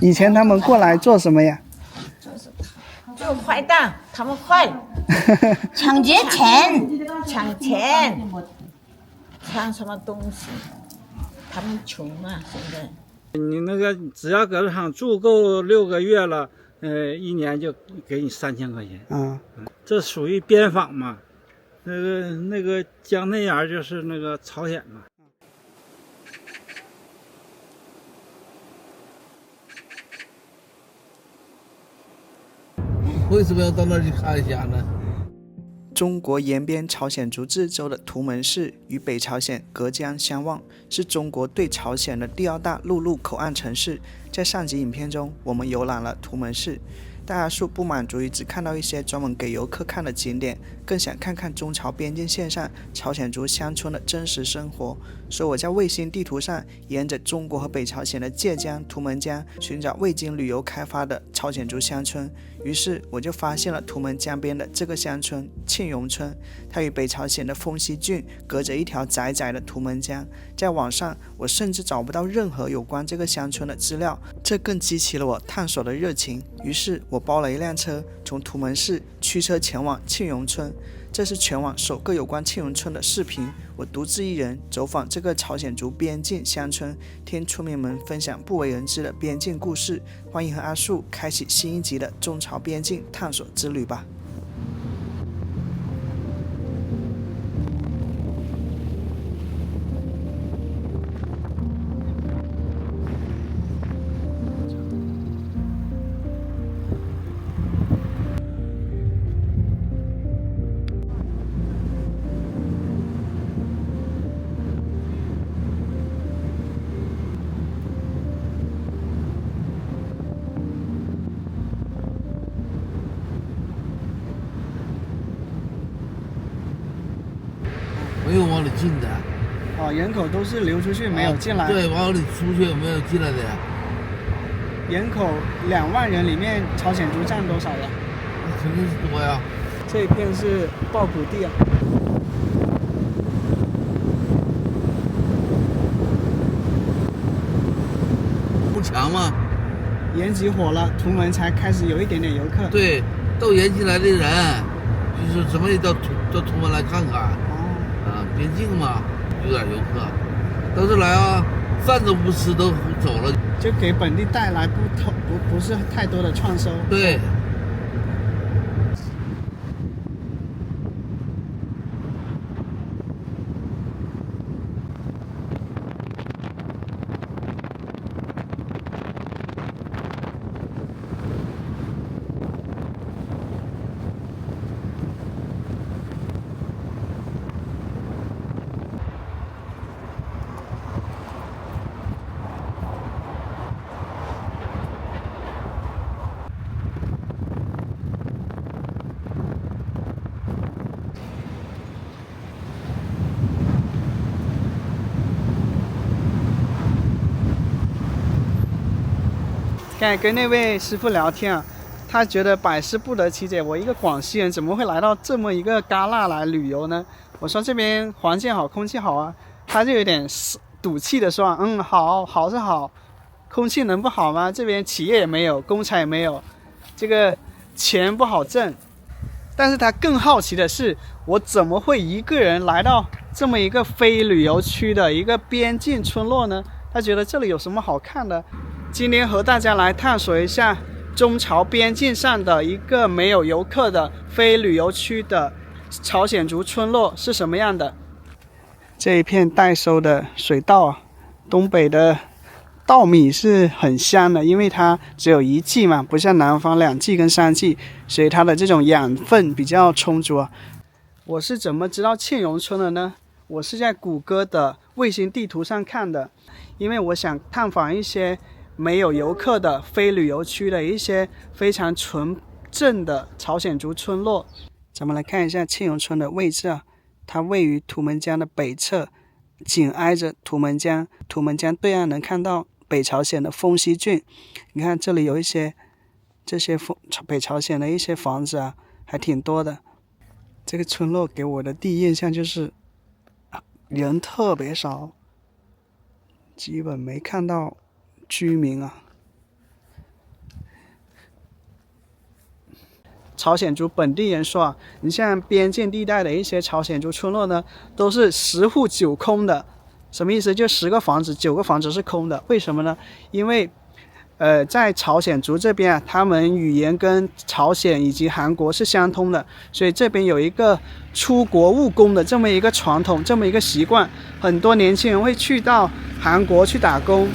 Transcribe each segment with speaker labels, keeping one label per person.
Speaker 1: 以前他们过来做什么呀？
Speaker 2: 做坏蛋，他们坏了，
Speaker 3: 抢劫钱，
Speaker 2: 抢钱，抢什么东西？他们穷啊，现在。
Speaker 4: 你那个只要搁这上住够6个月了，一年就给你3000块钱。这属于边访嘛？那个江内眼就是那个朝鲜嘛。
Speaker 5: 为什么要到那儿去看一下呢？
Speaker 1: 中国延边朝鲜族自治州的图门市与北朝鲜隔江相望，是中国对朝鲜的第2大陆路口岸城市。在上集影片中，我们游览了图门市。大阿树不满足于只看到一些专门给游客看的景点，更想看看中朝边境线上朝鲜族乡村的真实生活，所以我在卫星地图上沿着中国和北朝鲜的界江、图门江寻找未经旅游开发的朝鲜族乡村。于是我就发现了图门江边的这个乡村庆荣村，它与北朝鲜的丰西郡隔着一条窄窄的图门江。在网上我甚至找不到任何有关这个乡村的资料，这更激起了我探索的热情。于是我包了一辆车，从图门市驱车前往庆荣村。这是全网首个有关庆荣村的视频，我独自一人走访这个朝鲜族边境乡村，听村民们分享不为人知的边境故事。欢迎和阿树开启新一集的中朝边境探索之旅吧。
Speaker 5: 没有往里进的。
Speaker 1: 人口都是流出去，没有进来。
Speaker 5: 对，往里出去没有进来的呀。
Speaker 1: 人口2万人里面，朝鲜族占多少呀？
Speaker 5: 那肯定是多呀。
Speaker 1: 这一片是刨谷地啊。
Speaker 5: 不强吗？
Speaker 1: 延吉火了，图门才开始有一点点游客。
Speaker 5: 对，都延吉来的人，就是怎么也到图门来看看。边境嘛，有点游客，到这来啊，饭都不吃都走了，
Speaker 1: 就给本地带来不是太多的创收。
Speaker 5: 对。
Speaker 1: 刚才跟那位师傅聊天啊，他觉得百思不得其解，我一个广西人怎么会来到这么一个旮旯来旅游呢？我说这边环境好，空气好啊，他就有点赌气的说，好是好，空气能不好吗？这边企业也没有，工厂也没有，这个钱不好挣。但是他更好奇的是，我怎么会一个人来到这么一个非旅游区的一个边境村落呢？他觉得这里有什么好看的？今天和大家来探索一下中朝边境上的一个没有游客的非旅游区的朝鲜族村落是什么样的。这一片待收的水稻啊，东北的稻米是很香的，因为它只有1季嘛，不像南方2季跟3季，所以它的这种养分比较充足啊。我是怎么知道庆荣村的呢？我是在谷歌的卫星地图上看的，因为我想探访一些没有游客的非旅游区的一些非常纯正的朝鲜族村落。咱们来看一下庆荣村的位置啊，它位于图门江的北侧，紧挨着图门江。图门江对岸能看到北朝鲜的丰西郡。你看这里有一些这些北朝鲜的一些房子啊，还挺多的。这个村落给我的第一印象就是人特别少，基本没看到居民啊。朝鲜族本地人说啊，你像边境地带的一些朝鲜族村落呢，都是10户9空的。什么意思？就10个房子9个房子是空的。为什么呢？因为在朝鲜族这边啊，他们语言跟朝鲜以及韩国是相通的，所以这边有一个出国务工的这么一个传统，这么一个习惯。很多年轻人会去到韩国去打工，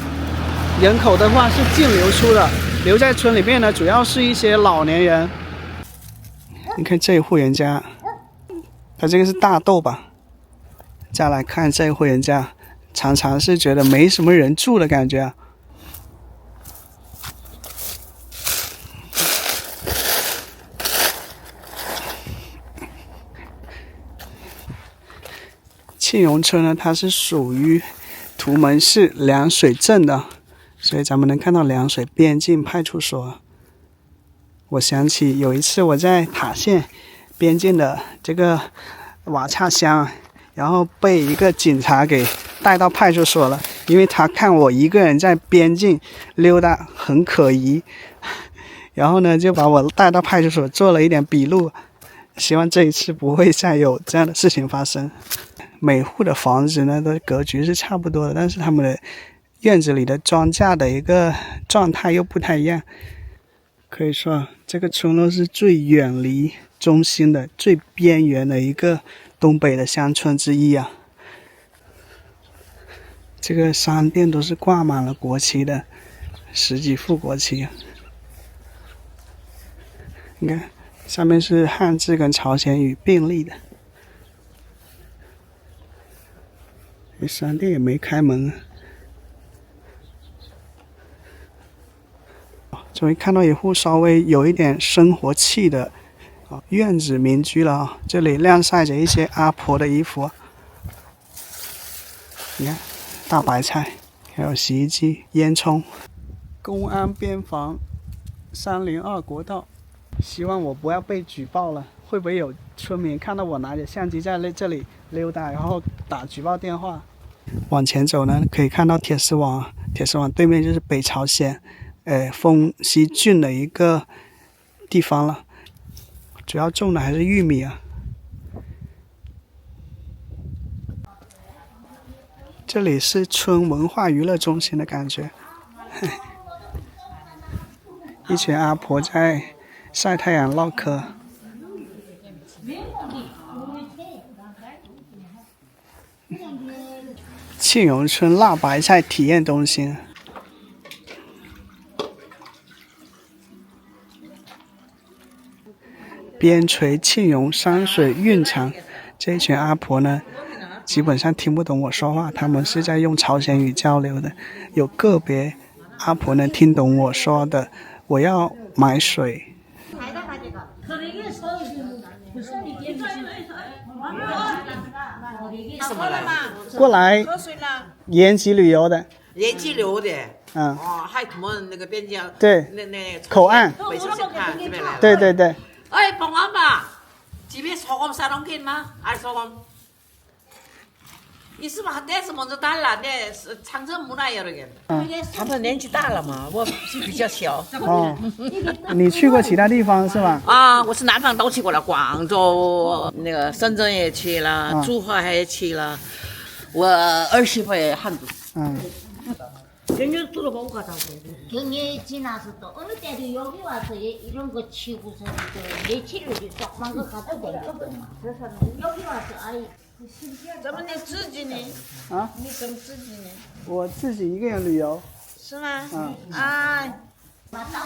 Speaker 1: 人口的话是净流出的，留在村里面呢，主要是一些老年人。你看这一户人家，他这个是大豆吧？再来看这一户人家，常常是觉得没什么人住的感觉啊。庆荣村呢，它是属于图门市凉水镇的，所以咱们能看到凉水边境派出所。我想起有一次我在塔县边境的这个瓦恰乡，然后被一个警察给带到派出所了，因为他看我一个人在边境溜达很可疑，然后呢就把我带到派出所做了一点笔录，希望这一次不会再有这样的事情发生。每户的房子呢的格局是差不多的，但是他们的院子里的庄稼的一个状态又不太一样。可以说这个村落是最远离中心的、最边缘的一个东北的乡村之一啊。这个商店都是挂满了国旗的，10几副国旗啊。你看上面是汉字跟朝鲜语并立的。商店也没开门啊。终于看到一户稍微有一点生活气的院子民居了啊！这里晾晒着一些阿婆的衣服，你看大白菜，还有洗衣机、烟囱。公安边防302国道，希望我不要被举报了。会不会有村民看到我拿着相机在这里溜达，然后打举报电话？往前走呢，可以看到铁丝网，铁丝网对面就是北朝鲜丰西郡的一个地方了。主要种的还是玉米啊。这里是村文化娱乐中心的感觉，一群阿婆在晒太阳唠嗑。庆荣村辣白菜体验中心，边陲庆荣山水蕴藏。这一群阿婆呢，基本上听不懂我说话，他们是在用朝鲜语交流的。有个别阿婆能听懂我说的，我要买水。过来延吉旅游的。
Speaker 6: 延吉旅游的。
Speaker 1: 嗯。
Speaker 6: 哦，还他们那个边疆。
Speaker 1: 对。
Speaker 6: 那
Speaker 1: 口岸。
Speaker 6: 北朝鲜看这边来了。
Speaker 1: 对对对。
Speaker 6: 哎，帮我吧，这边소금 싸놓긴吗？알 소금。있으면 한 대서 먼저 달라. 내 창전 문화 여러 개. 他们年纪大了嘛，我比较小。
Speaker 1: 哦，你去过其他地方是吧？
Speaker 6: 啊，我是南方都去过了，广州、那个深圳也去了，珠海也去了。我儿媳妇也한두。경유 들어보고 가자고.
Speaker 3: 경유에 지나서 또 어느 때도 여기 와서 이런 거 치고서 며칠을 조그만 거 가도 되거든. 그래서 여기 와서 아이.
Speaker 2: 怎么你自己呢？
Speaker 1: 啊？
Speaker 2: 你怎么自己呢？
Speaker 1: 我自己一个人旅游。
Speaker 2: 是吗？啊。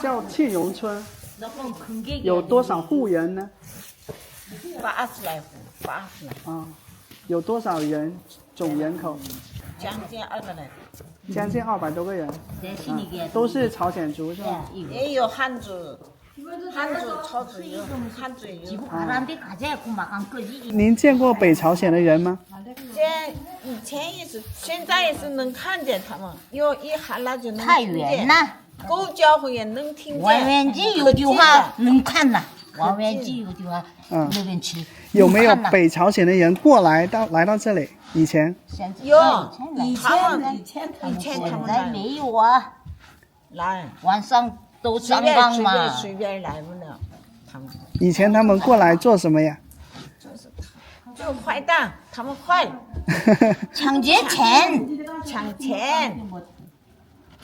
Speaker 1: 叫庆荣村，有多少户人呢
Speaker 2: ？80来户，80来。
Speaker 1: 啊，有多少人？总人口？
Speaker 2: 将近200来。
Speaker 1: 将近200多个人。都是朝鲜族是吧？
Speaker 2: 也有汉族。汉族、朝族有，汉族也有。
Speaker 1: 您见过北朝鲜的人吗？
Speaker 2: 以前也是，现在也是能看见他们，有一喊了就能
Speaker 3: 太
Speaker 2: 听见。
Speaker 3: 远了，
Speaker 2: 狗叫唤也能听见。
Speaker 3: 望远镜有的话能看呐，望远镜有的话那边去。
Speaker 1: 有没有北朝鲜的人来到这里？以前
Speaker 2: 有，
Speaker 3: 以前他们现在没有啊。
Speaker 2: 来，
Speaker 3: 晚上都上班嘛，
Speaker 2: 随便来不了。他们
Speaker 1: 以前他们过来做什么呀？
Speaker 2: 做坏蛋，他们坏了，
Speaker 3: 抢劫钱，
Speaker 2: 抢钱，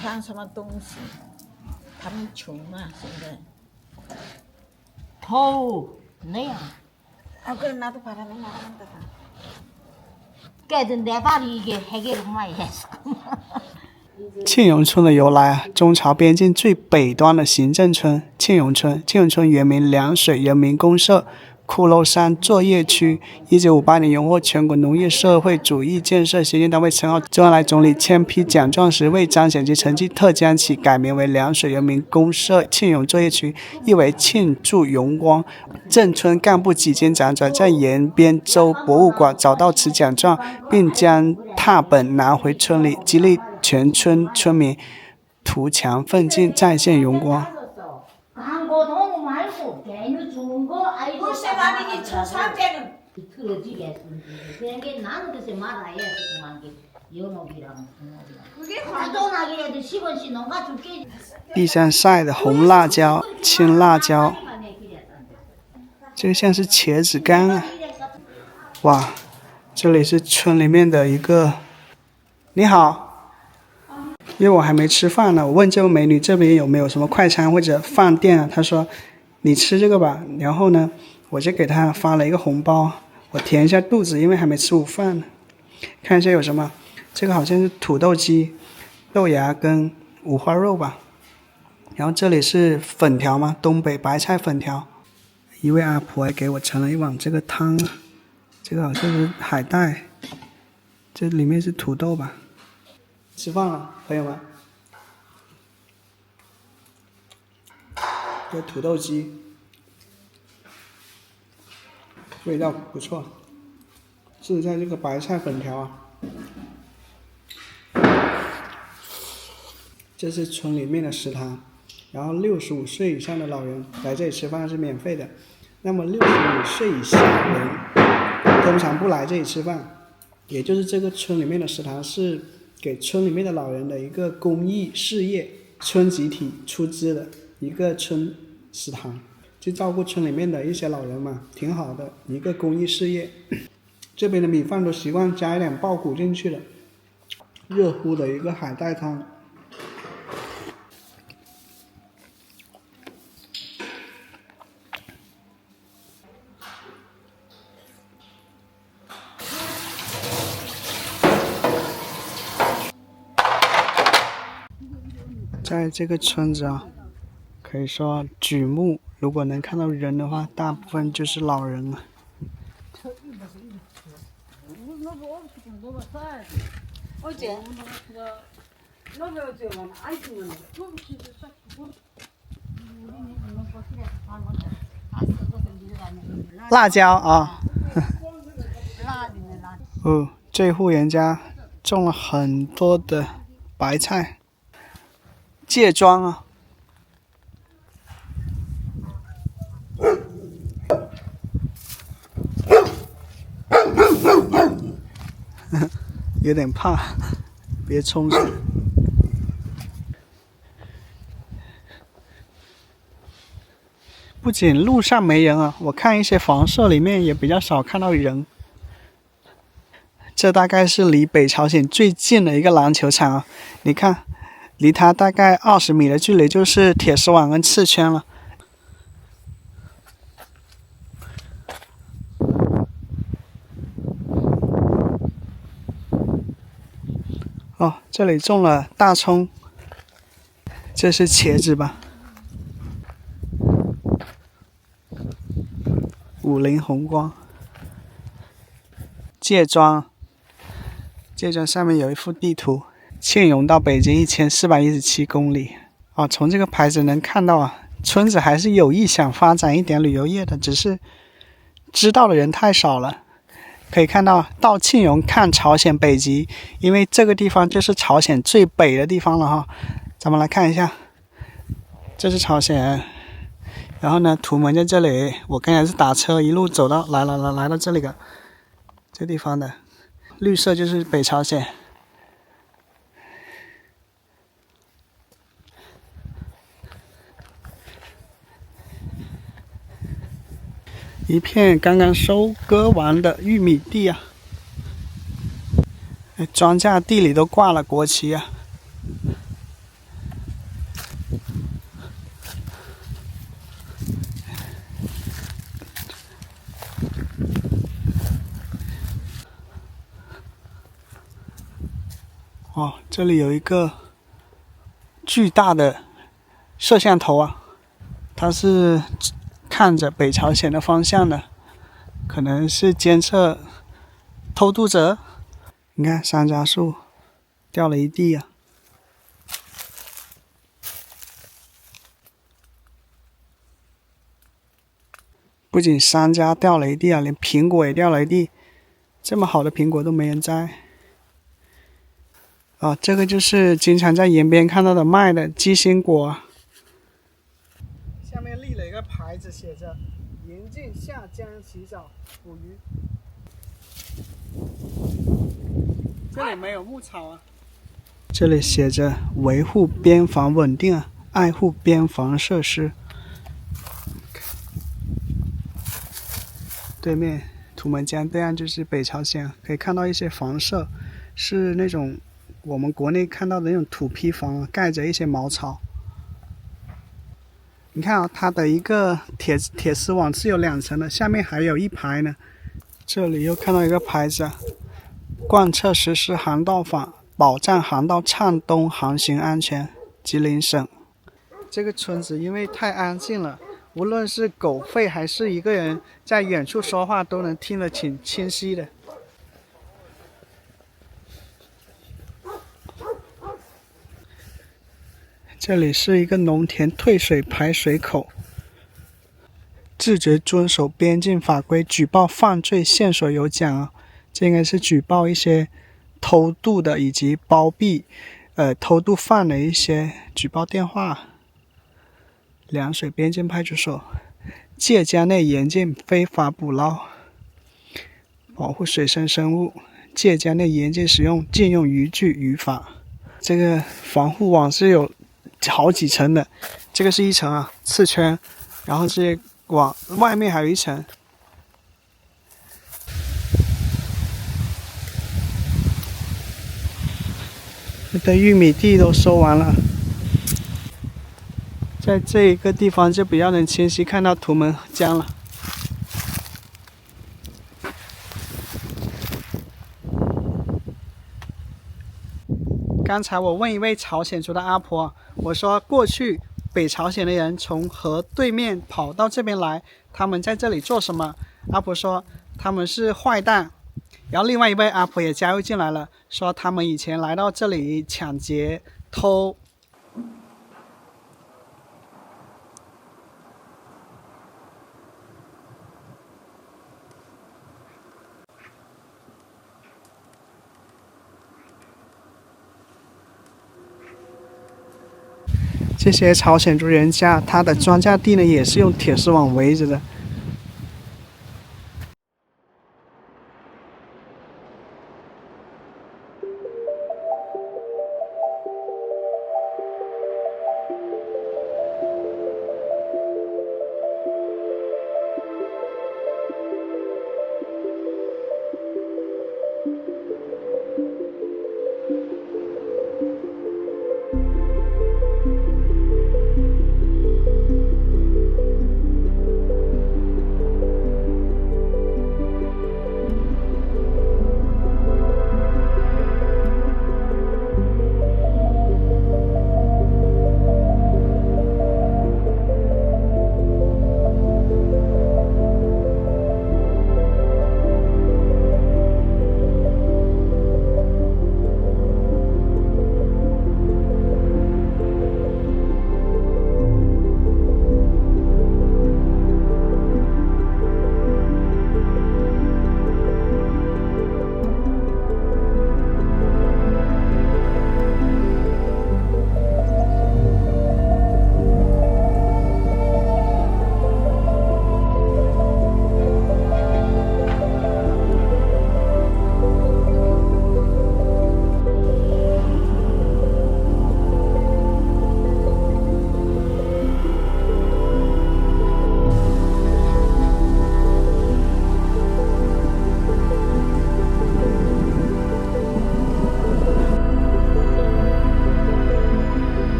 Speaker 2: 抢什么东西？他们穷嘛，现在。
Speaker 3: 偷那样。
Speaker 2: 그래 나도 바람에 나간다.
Speaker 3: 걔들 내 발이 이게 해결을 많이 했어.
Speaker 1: 庆永村的由来啊，中朝边境最北端的行政村庆永村。庆永村原名凉水人民公社骷髅山作业区，1958年荣获全国农业社会主义建设先进单位称号。周恩来总理签批奖状时，为彰显其成绩，特将其改名为凉水人民公社庆永作业区，意为庆祝荣光。镇村干部几经辗转，在延边州博物馆找到此奖状，并将拓本拿回村里，激励全村村民图强奋进，再现荣光。
Speaker 3: 광고 동호 말고 괜히 좋은 거 아이고
Speaker 2: 글쎄 말이니 1,300원.
Speaker 3: 틀어지게 했습니다. 그런 게 나는 글쎄 말아야지 그만 게 연옥이랑 그게 과도나게 해도 10원씩 농가 줄게.
Speaker 1: 地上晒的红辣椒、青辣椒，这个像是茄子干啊！哇，这里是村里面的一个，你好。 因为我还没吃饭呢，我问这位美女这边有没有什么快餐或者饭店啊？她说你吃这个吧。然后呢，我就给她发了一个红包，我填一下肚子，因为还没吃午饭呢。看一下有什么，这个好像是土豆鸡、豆芽跟五花肉吧。然后这里是粉条嘛，东北白菜粉条。一位阿婆还给我盛了一碗这个汤，这个好像是海带，这里面是土豆吧。 吃饭了，朋友们。这土豆鸡，味道不错。试一下这个白菜粉条啊。这是村里面的食堂，然后65岁以上的老人来这里吃饭是免费的。那么65岁以下人通常不来这里吃饭，也就是这个村里面的食堂是 给村里面的老人的一个公益事业，村集体出资的一个村食堂，就照顾村里面的一些老人嘛，挺好的一个公益事业。这边的米饭都习惯加一点爆谷进去了，热乎的一个海带汤。在这个村子啊，可以说举目如果能看到人的话，大部分就是老人了。辣椒啊！哦，这户人家种了很多的白菜。 芥庄啊，有点怕，别冲上。不仅路上没人啊，我看一些房舍里面也比较少看到人。这大概是离北朝鲜最近的一个篮球场啊，你看。 离它大概20米的距离就是铁丝网跟刺圈了。哦，这里种了大葱，这是茄子吧？五菱宏光，芥庄，芥庄上面有一幅地图。 庆荣到北京1417公里啊！从这个牌子能看到啊，村子还是有意想发展一点旅游业的，只是知道的人太少了。可以看到庆荣看朝鲜北极，因为这个地方就是朝鲜最北的地方了哈。咱们来看一下，这是朝鲜，然后呢，土门在这里。我刚才是打车一路走到来到这里的这地方的，绿色就是北朝鲜。一片刚刚收割完的玉米地啊，庄稼地里都挂了国旗啊。哦，这里有一个巨大的摄像头啊，它是看着北朝鲜的方向的，可能是监测偷渡者。你看山楂树掉了一地啊！不仅山楂掉了一地啊，连苹果也掉了一地。这么好的苹果都没人摘。啊，这个就是经常在沿边看到的卖的鸡心果。下面立了一个牌子，写着“严禁下江洗澡捕鱼”。这里没有牧草啊。这里写着“维护边防稳定啊，爱护边防设施”。对面图们江对岸就是北朝鲜，可以看到一些房舍，是那种我们国内看到的那种土坯房，盖着一些茅草。你看啊，它的一个铁丝网是有2层的，下面还有一排呢。这里又看到一个牌子啊，贯彻实施航道法，保障航道畅通航行安全。吉林省。这个村子因为太安静了，无论是狗吠还是一个人在远处说话，都能听得挺清晰的。这里是一个农田退水排水口，自觉遵守边境法规，举报犯罪线索有奖啊！这应该是举报一些偷渡的以及包庇偷渡犯的一些举报电话。凉水边境派出所，界江内严禁非法捕捞，保护水生生物，界江内严禁使用禁用渔具渔法。这个防护网是有好几层的，这个是一层啊，刺圈，然后这些网外面还有一层。的玉米地都收完了，在这一个地方就比较能清晰看到图们江了。刚才我问一位朝鲜族的阿婆，我说过去北朝鲜的人从河对面跑到这边来，他们在这里做什么？阿婆说他们是坏蛋。然后另外一位阿婆也加入进来了，说他们以前来到这里抢劫、偷。这些朝鲜族人家，他的庄稼地呢也是用铁丝网围着的。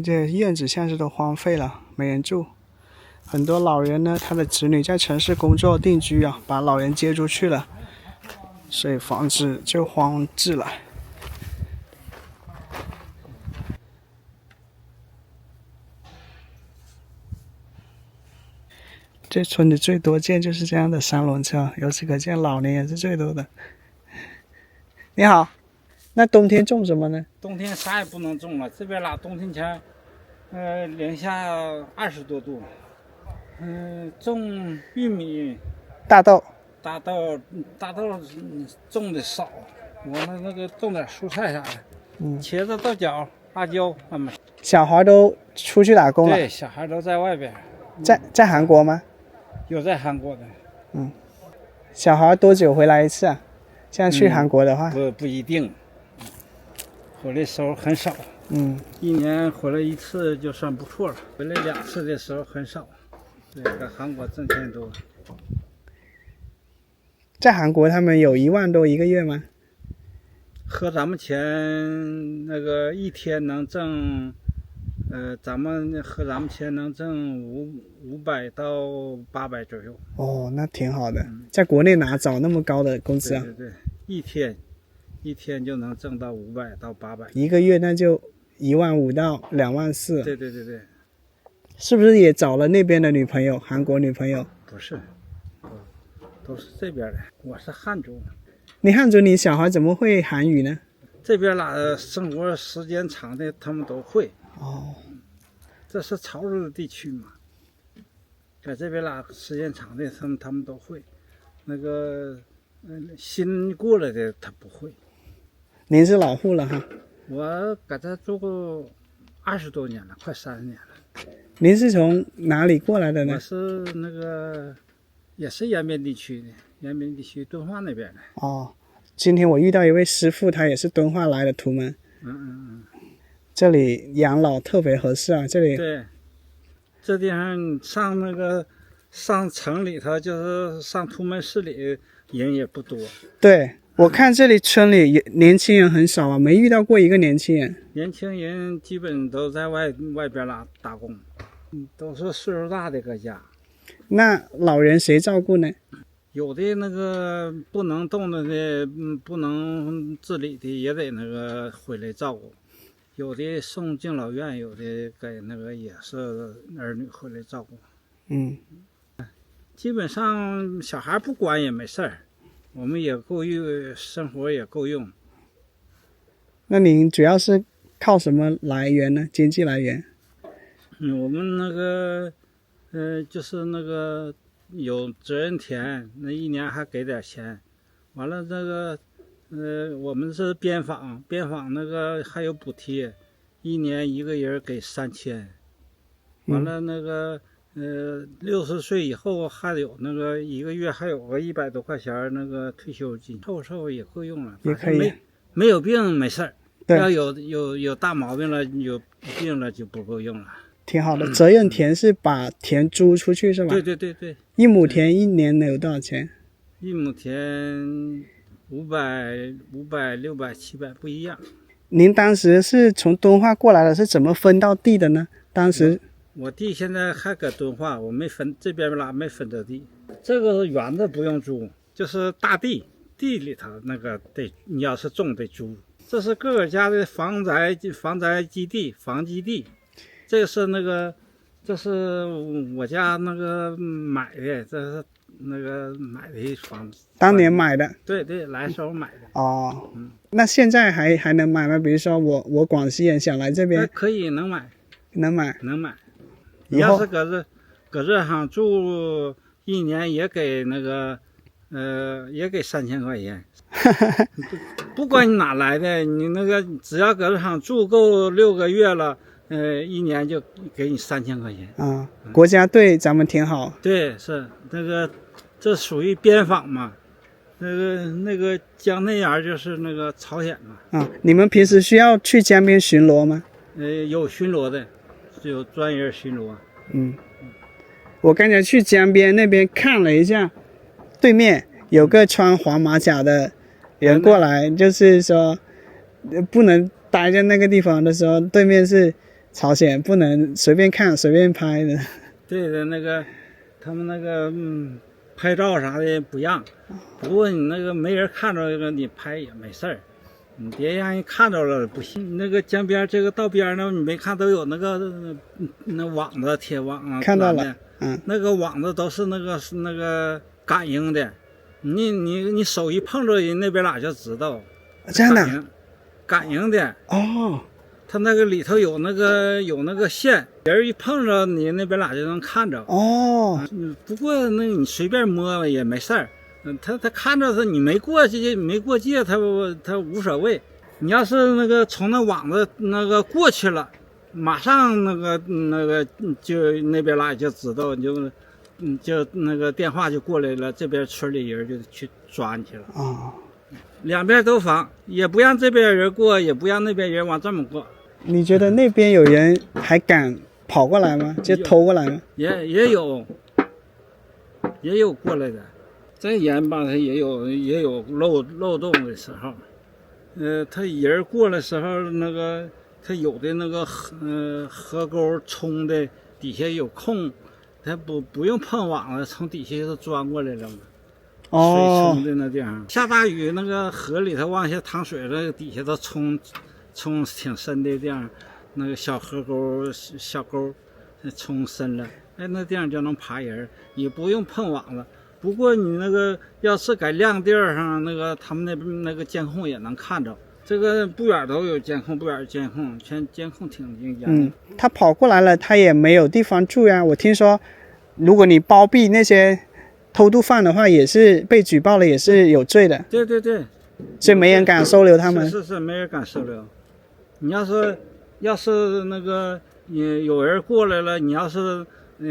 Speaker 1: 这院子现在都荒废了，没人住。很多老人呢，他的子女在城市工作定居啊，把老人接出去了，所以房子就荒置了。这村子最多见就是这样的三轮车，由此可见老年人是最多的。你好，那冬天种什么呢？
Speaker 4: 冬天啥也不能种了，这边啦，冬天前，零下20多度。种玉米、
Speaker 1: 大豆
Speaker 4: 种的少，我们那个种点蔬菜啥的，茄子、豆角、辣椒，他们
Speaker 1: 小孩都出去打工了。
Speaker 4: 对，小孩都在外边。
Speaker 1: 在韩国吗？
Speaker 4: 有在韩国的。
Speaker 1: 小孩多久回来一次啊？现在去韩国的话，
Speaker 4: 不一定，回来时候很少。一年回来一次就算不错了，回来2次的时候很少。对，在韩国挣钱多。
Speaker 1: 在韩国他们有1万多一个月吗？
Speaker 4: 和咱们钱那个一天能挣，咱们钱能挣500到800左右。
Speaker 1: 哦，那挺好的，在国内哪找那么高的工资啊？
Speaker 4: 对，一天就能挣到500到800，
Speaker 1: 一个月那就15000到24000。
Speaker 4: 对。
Speaker 1: 是不是也找了那边的女朋友，韩国女朋友？
Speaker 4: 不是，都是这边的。我是汉族。
Speaker 1: 你汉族，你小孩怎么会韩语呢？
Speaker 4: 这边生活时间长的，他们都会。
Speaker 1: 哦，
Speaker 4: 这是潮湿的地区嘛，在这边时间长的，他们都会。那个，新过来的他不会。
Speaker 1: 您是老户了哈？
Speaker 4: 我搁这住过20多年了，快30年了。
Speaker 1: 您是从哪里过来的呢？
Speaker 4: 我是那个，也是延边地区的，延边地区敦化那边的。
Speaker 1: 哦，今天我遇到一位师傅，他也是敦化来的图们。这里养老特别合适啊，这里。对，
Speaker 4: 这地方上城里头，就是上图门市里人也不多。
Speaker 1: 对，我看这里村里年轻人很少啊，没遇到过一个年轻人。
Speaker 4: 年轻人基本都在外边打工，都是岁数大的搁家。
Speaker 1: 那老人谁照顾呢？
Speaker 4: 有的那个不能动的不能自理的，也得那个回来照顾。有的送敬老院，有的给那个也是儿女回来照顾。基本上小孩不管也没事儿，我们也够用，生活也够用。
Speaker 1: 那您主要是靠什么来源呢？经济来源？
Speaker 4: 我们那个，就是那个有责任田，那一年还给点钱。完了这个，我们是边访那个还有补贴，一年一个人给3000。完了那个，60岁以后还有那个一个月还有个100多块钱那个退休金，凑也够用了，
Speaker 1: 也可以。
Speaker 4: 没有病没事儿。
Speaker 1: 对，
Speaker 4: 要有大毛病了，有病了就不够用了。
Speaker 1: 挺好的，责任田是把田租出去是吧？
Speaker 4: 对。
Speaker 1: 一亩田一年能有多少钱？
Speaker 4: 一亩田500、600、700不一样。
Speaker 1: 您当时是从敦化过来的，是怎么分到地的呢？当时
Speaker 4: 我弟现在还搁敦化，我没分这边没分到地。这个园子不用租，就是大地里头那个你要是种得租。这是各个家的房宅基地，房基地。这是我家那个买的，这是那个买的房子。
Speaker 1: 当年买的。对，
Speaker 4: 来时候买的。
Speaker 1: 哦，那现在还能买吗？比如说我广西人想来这边，
Speaker 4: 可以能买。
Speaker 1: 能买。
Speaker 4: 你要是搁这上住一年，也给那个也给3000块钱。不管你哪来的，你那个只要搁这上住够6个月了，一年就给你3000块钱。
Speaker 1: 国家对咱们挺好。
Speaker 4: 对，是那个，这属于边防嘛。那个江内沿就是那个朝鲜嘛。
Speaker 1: 你们平时需要去江边巡逻吗？
Speaker 4: 有巡逻的，有专人巡逻。
Speaker 1: 我刚才去江边那边看了一下，对面有个穿黄马甲的人过来，就是说不能待在那个地方的时候，对面是朝鲜不能随便看随便拍的。
Speaker 4: 对的，那个他们那个拍照啥的不让，不过你那个没人看着你拍也没事儿，你别让人看着了不行。那个江边这个道边呢，你没看都有那个那网子铁网啊，
Speaker 1: 看到了，
Speaker 4: 那个网子都是那个感应的，你手一碰着人那边哪就知道，
Speaker 1: 这样的，
Speaker 4: 感应的
Speaker 1: 哦。
Speaker 4: 它那个里头有那个线，人一碰着你那边哪就能看着。
Speaker 1: 哦，
Speaker 4: 不过那你随便摸也没事儿。他看着他你没过去没过界，他无所谓。你要是那个从那网子那个过去了，马上那个就那边哪就知道，就那个电话就过来了，这边村里人就去抓你去了。
Speaker 1: 哦，
Speaker 4: 两边都防，也不让这边人过，也不让那边人往这么过。
Speaker 1: 你觉得那边有人还敢跑过来吗？就偷过来吗？
Speaker 4: 也有过来的，再严吧，他也有漏洞的时候。他人过来时候，那个他有的那个河沟冲的底下有空，他不用碰网了，从底下就钻过来了嘛。水冲的那地方，下大雨那个河里头往下淌水了，底下都冲挺深的地方，那个小河沟小沟冲深了，哎，那地方就能爬人，也不用碰网了。不过你那个要是在亮地儿上，那个他们那个监控也能看着，这个不远都有监控，不远监控，全监控挺严的。
Speaker 1: 他跑过来了，他也没有地方住呀。我听说，如果你包庇那些偷渡犯的话，也是被举报了，也是有罪的。
Speaker 4: 对对对，
Speaker 1: 所以没人敢收留他们。
Speaker 4: 是，没人敢收留。你要是那个有人过来了，你要是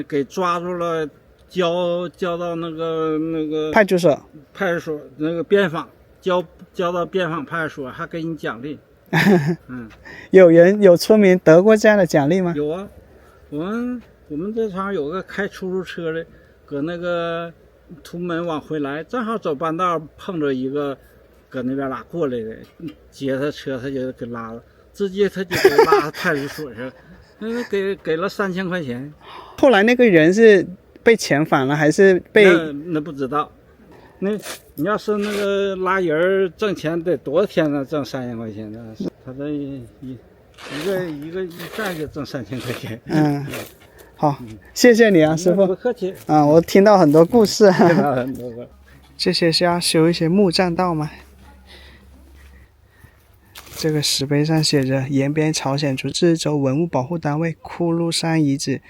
Speaker 4: 给抓住了，交到那个
Speaker 1: 派出所
Speaker 4: 那个边防，交到边防派出所，还给你奖励。
Speaker 1: 有村民得过这样的奖励吗？
Speaker 4: 有啊，我们这场有个开出租车的，搁那个图门往回来，正好走半道碰着一个搁那边拉过来的，接他车他就给拉了，直接他就给拉派出所去了，给了3000块钱。
Speaker 1: 后来那个人是被遣返了还是被？
Speaker 4: 那不知道。那你要是那个拉人挣钱得多少天呢？挣3000块钱呢？他这一站就挣3000块钱。
Speaker 1: 好，谢谢你啊，师傅。
Speaker 4: 不客气。
Speaker 1: 我听到很多故事。这些是要修一些木栈道吗？这个石碑上写着延边朝鲜族自治州文物保护单位库禄山遗址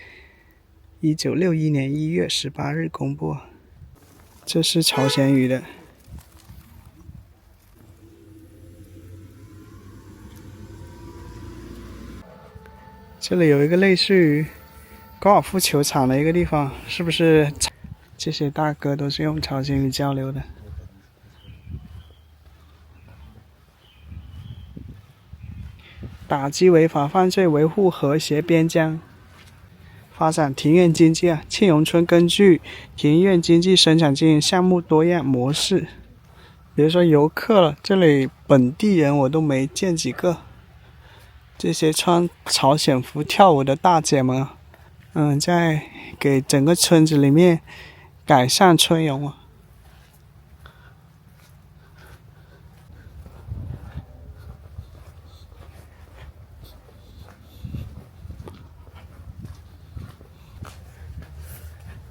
Speaker 1: ，1961年1月18日公布。这是朝鲜语的。这里有一个类似于高尔夫球场的一个地方，是不是？这些大哥都是用朝鲜语交流的。打击违法犯罪，维护和谐边疆，发展庭院经济啊！庆荣村根据庭院经济生产经营项目多样模式，比如说游客了，这里本地人我都没见几个。这些穿朝鲜服跳舞的大姐们，在给整个村子里面改善村容啊。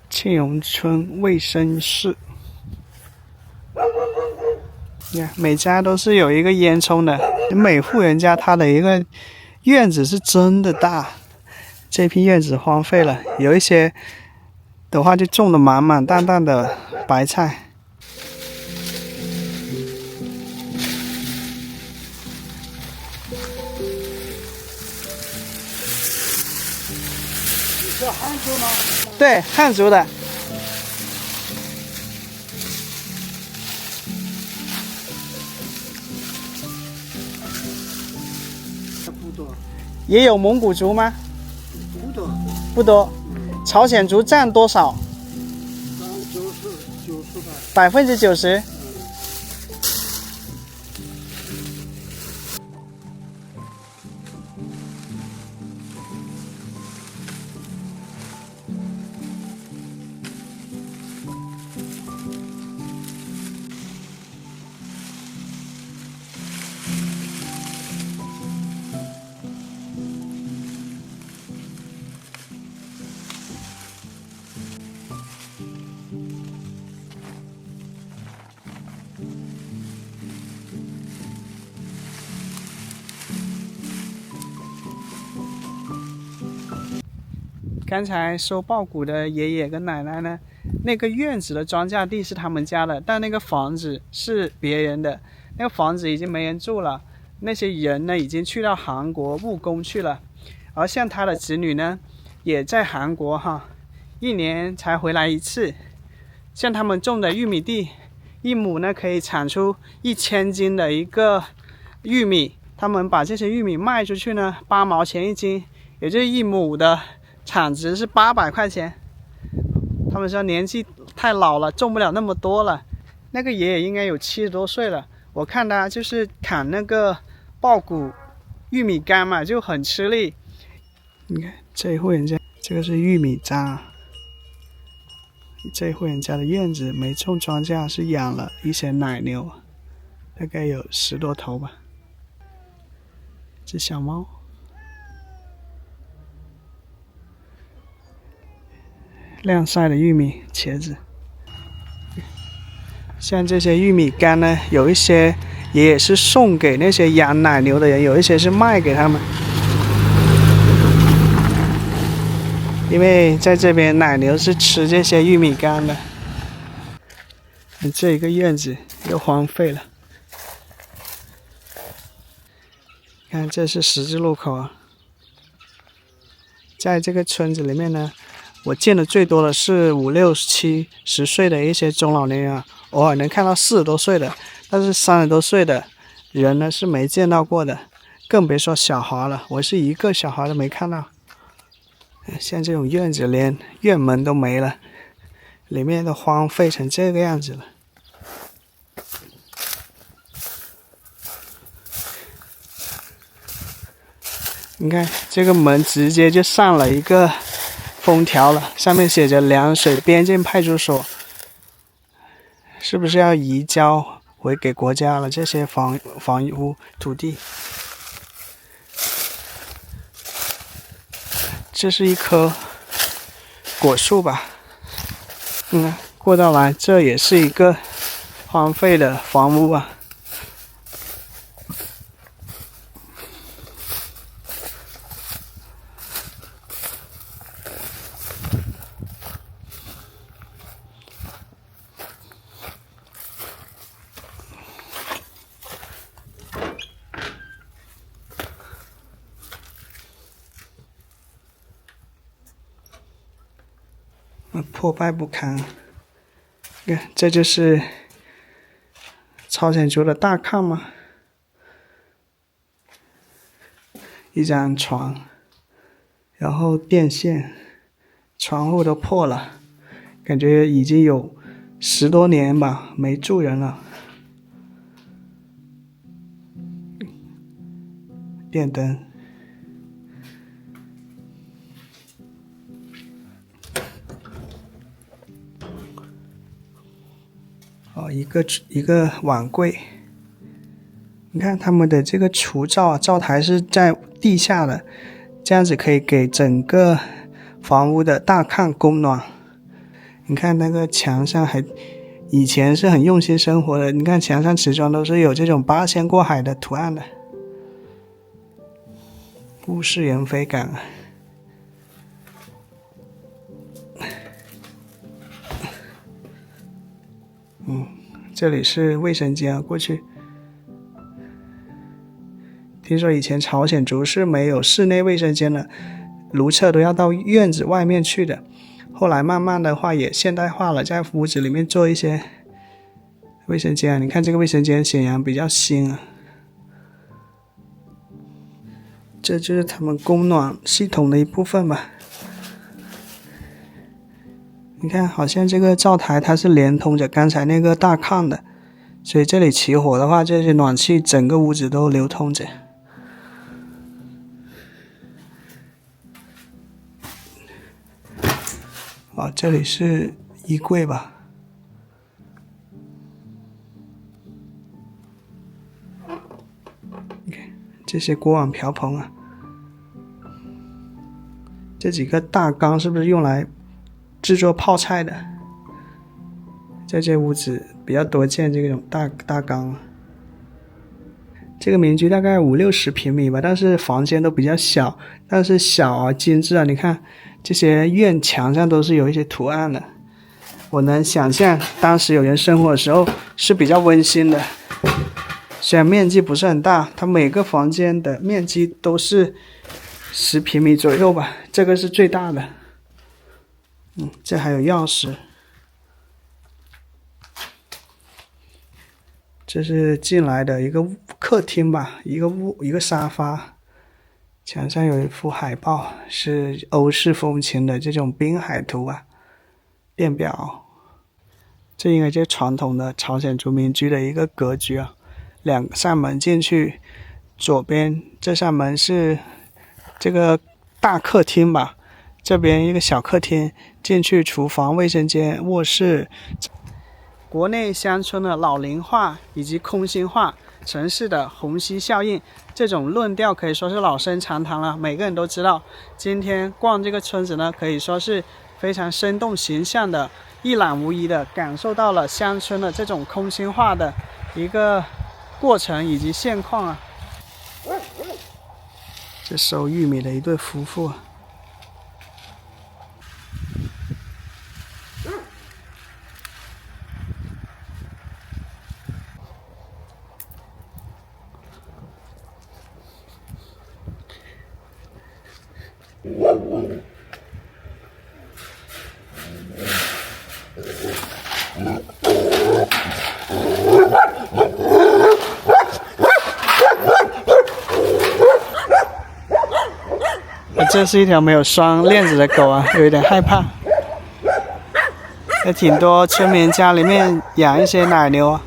Speaker 1: 庆荣村卫生室，每家都是有一个烟囱的，每户人家他的一个院子是真的大。这片院子荒废了，有一些的话就种的满满当当的白菜。
Speaker 4: 你是汉族吗？
Speaker 1: 对，汉族的。
Speaker 4: 不多。
Speaker 1: 也有蒙古族吗？
Speaker 4: 不多。
Speaker 1: 不多。朝鲜族占多少？90%。刚才收苞谷的爷爷跟奶奶呢，那个院子的庄稼地是他们家的，但那个房子是别人的，那个房子已经没人住了，那些人呢已经去到韩国务工去了，而像他的子女呢也在韩国哈，1年才回来一次。像他们种的玉米地，1亩呢可以产出1000斤的一个玉米，他们把这些玉米卖出去呢，8毛钱1斤，也就是1亩的产值是800块钱。他们说年纪太老了，种不了那么多了。那个爷爷应该有70多岁了，我看他就是砍那个苞谷玉米杆嘛，就很吃力。你看这一户人家，这个是玉米渣。这一户人家的院子没种庄稼，是养了一些奶牛，大概有10多头吧。这小猫，晾晒的玉米、茄子。像这些玉米杆呢，有一些也是送给那些养奶牛的人，有一些是卖给他们。因为在这边奶牛是吃这些玉米杆的。这一个院子又荒废了。看，这是十字路口啊。在这个村子里面呢，我见的最多的是5、6、70岁的一些中老年人啊，偶尔能看到40多岁的，但是30多岁的人呢是没见到过的，更别说小孩了，我是一个小孩都没看到。像这种院子连院门都没了，里面都荒废成这个样子了。你看这个门直接就上了一个封条了，上面写着凉水边境派出所，是不是要移交回给国家了？这些房屋土地。这是一棵果树吧，过道来，这也是一个荒废的房屋啊。破败不堪。看，这就是朝鲜族的大炕吗？一张床，然后电线，窗户都破了，感觉已经有10多年吧，没住人了。电灯。一个碗柜，你看他们的这个厨灶啊，灶台是在地下的，这样子可以给整个房屋的大炕供暖。你看那个墙上还，以前是很用心生活的，你看墙上瓷砖都是有这种八仙过海的图案的，物是人非感啊。这里是卫生间啊，过去听说以前朝鲜族是没有室内卫生间的，如厕都要到院子外面去的。后来慢慢的话也现代化了，在屋子里面做一些卫生间啊。你看这个卫生间显然比较新啊。这就是他们供暖系统的一部分吧。你看，好像这个灶台它是连通着刚才那个大炕的，所以这里起火的话，这些暖气整个屋子都流通着。这里是衣柜吧？你看这些锅碗瓢盆啊，这几个大缸是不是用来制作泡菜的？在这屋子比较多见这种大缸。这个民居大概50、60平米吧，但是房间都比较小，但是小而精致啊。你看这些院墙上都是有一些图案的。我能想象当时有人生活的时候是比较温馨的。虽然面积不是很大，它每个房间的面积都是10平米左右吧，这个是最大的。这还有钥匙。这是进来的一个客厅吧，一个沙发，墙上有一幅海报，是欧式风情的这种滨海图啊。电表，这应该就是传统的朝鲜族民居的一个格局啊。2扇门进去，左边这扇门是这个大客厅吧，这边一个小客厅，进去厨房、卫生间、卧室。国内乡村的老龄化以及空心化，城市的虹吸效应，这种论调可以说是老生常谈了，每个人都知道。今天逛这个村子呢，可以说是非常生动形象的，一览无遗的感受到了乡村的这种空心化的一个过程以及现况啊。这收玉米的一对夫妇啊。这是一条没有拴链子的狗啊，有一点害怕。有挺多村民家里面养一些奶牛啊。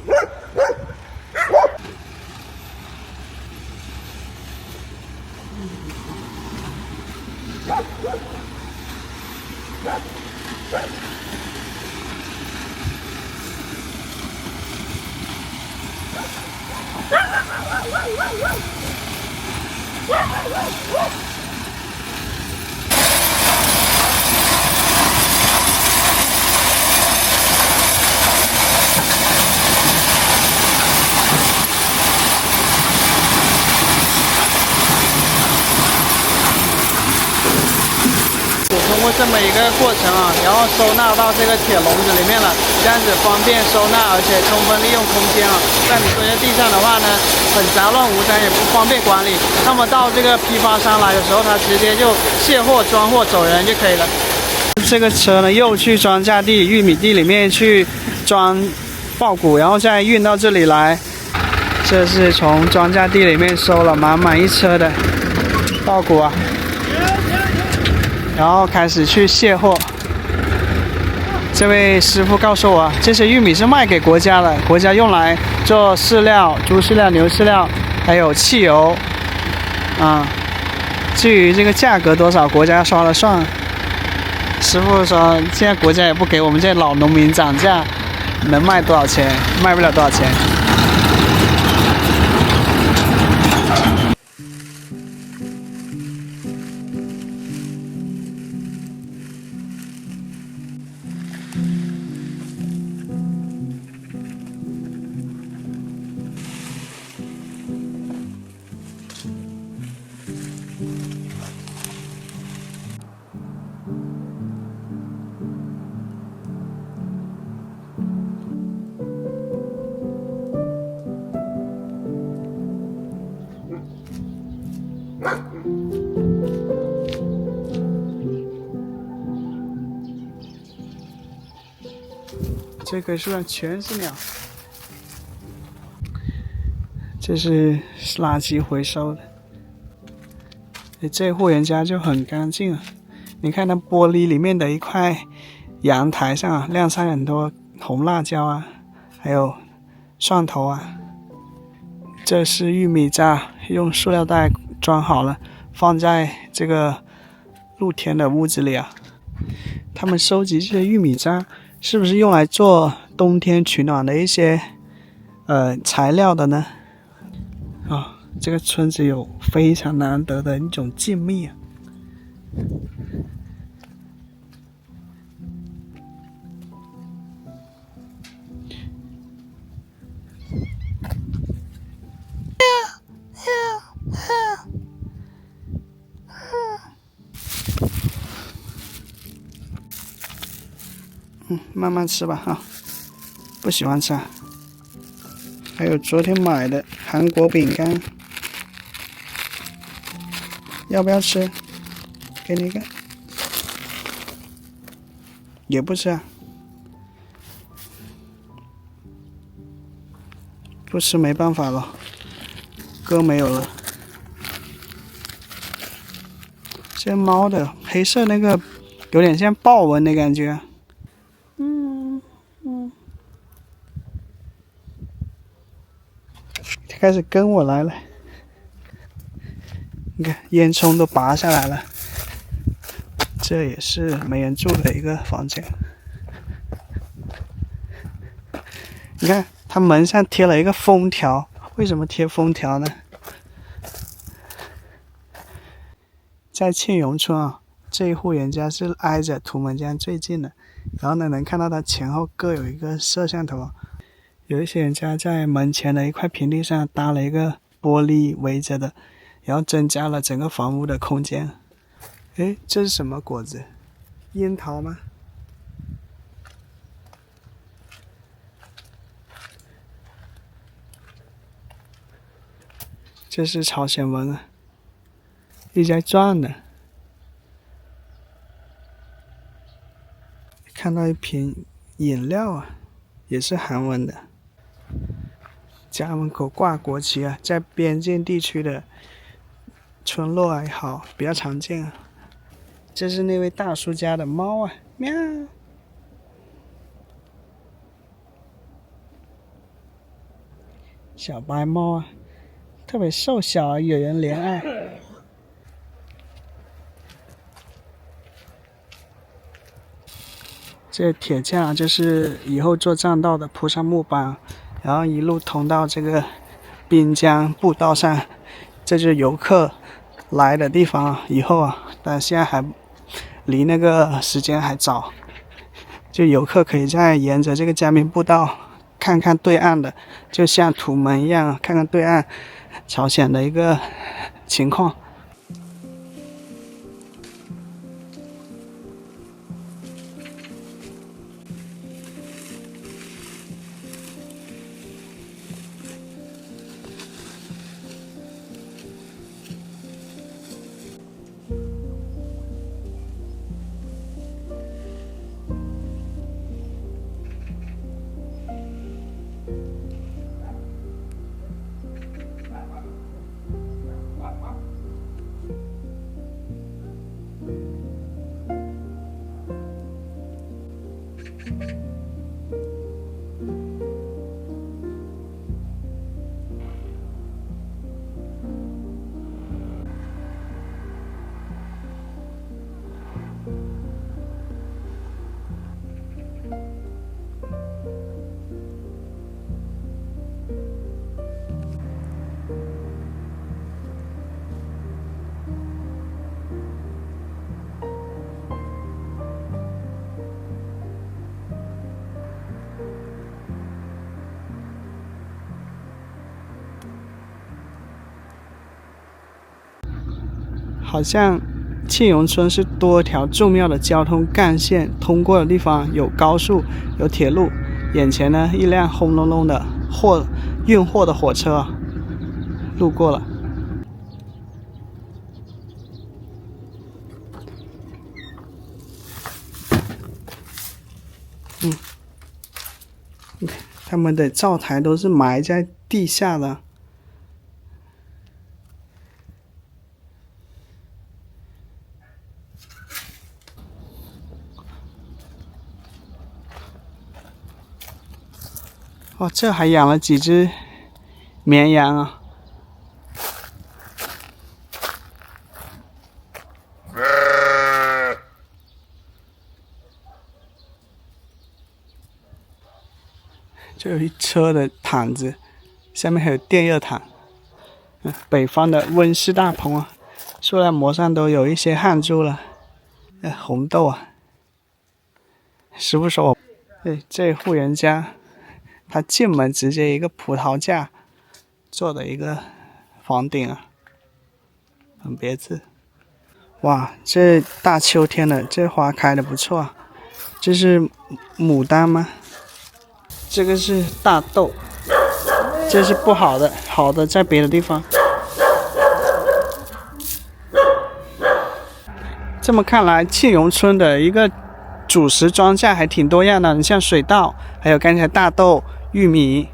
Speaker 1: 通过这么一个过程啊，然后收纳到这个铁笼子里面了，这样子方便收纳，而且充分利用空间啊。像你堆在地上的话呢，很杂乱无章，也不方便管理。那么到这个批发商来的时候，他直接就卸货、装货、走人就可以了。这个车呢，又去庄稼地、玉米地里面去装稻谷，然后再运到这里来。这是从庄稼地里面收了满满一车的稻谷啊。然后开始去卸货。这位师傅告诉我，这些玉米是卖给国家的，国家用来做饲料、猪饲料、牛饲料，还有汽油。至于这个价格多少，国家说了算。师傅说，现在国家也不给我们这些老农民涨价，能卖多少钱？卖不了多少钱。这棵树上全是鸟。这是垃圾回收的。这户人家就很干净啊！你看那玻璃里面的一块阳台上啊，晾上很多红辣椒啊，还有蒜头啊。这是玉米渣，用塑料袋装好了，放在这个露天的屋子里啊。他们收集这些玉米渣，是不是用来做冬天取暖的一些材料的呢？这个村子有非常难得的一种静谧啊。慢慢吃吧哈，不喜欢吃啊。还有昨天买的韩国饼干，要不要吃？给你一个。也不吃啊。不吃没办法了，歌没有了。这猫的黑色那个有点像豹纹的感觉。它开始跟我来了。你看烟囱都拔下来了。这也是没人住的一个房间。你看它门上贴了一个封条，为什么贴封条呢？在庆荣村啊，这一户人家是挨着图们家最近的，然后呢能看到它前后各有一个摄像头。有一些人家在门前的一块平地上搭了一个玻璃围着的，然后增加了整个房屋的空间。诶，这是什么果子？樱桃吗？这是朝鲜文啊，一直在转的。看到一瓶饮料啊，也是韩文的。家门口挂国旗啊，在边境地区的村落还好，比较常见啊。这是那位大叔家的猫啊，喵。小白猫啊，特别瘦小啊，惹人怜爱。这铁架就是以后做栈道的铺上木板，然后一路通到这个滨江步道上，这就是游客来的地方以后啊，但现在还离那个时间还早，就游客可以在沿着这个江滨步道看看对岸的，就像土门一样，看看对岸朝鲜的一个情况。好像庆荣村是多条重要的交通干线通过的地方，有高速，有铁路。眼前呢，一辆轰隆隆的运货的火车路过了。他们的灶台都是埋在地下的。哦，这还养了几只绵羊啊！这有一车的毯子，下面还有电热毯。北方的温室大棚啊，塑料膜上都有一些汗珠了。红豆啊，师傅说我，这户人家。他进门直接一个葡萄架做的一个房顶啊，很别致。哇，这大秋天的，这花开的不错啊，这是牡丹吗？这个是大豆，这是不好的，好的在别的地方。这么看来，庆荣村的一个主食庄稼还挺多样的，你像水稻，还有刚才大豆、玉米。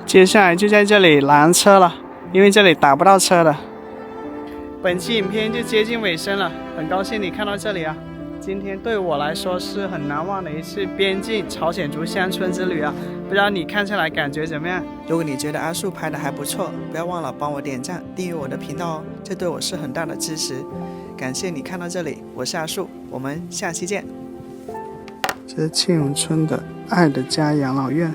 Speaker 1: 接下来就在这里拦车了，因为这里打不到车的。本期影片就接近尾声了，很高兴你看到这里啊！今天对我来说是很难忘的一次边境朝鲜族乡村之旅啊！不知道你看下来感觉怎么样？如果你觉得阿树拍的还不错，不要忘了帮我点赞、订阅我的频道哦，这对我是很大的支持。感谢你看到这里，我是阿树，我们下期见。这是庆永村的爱的家养老院。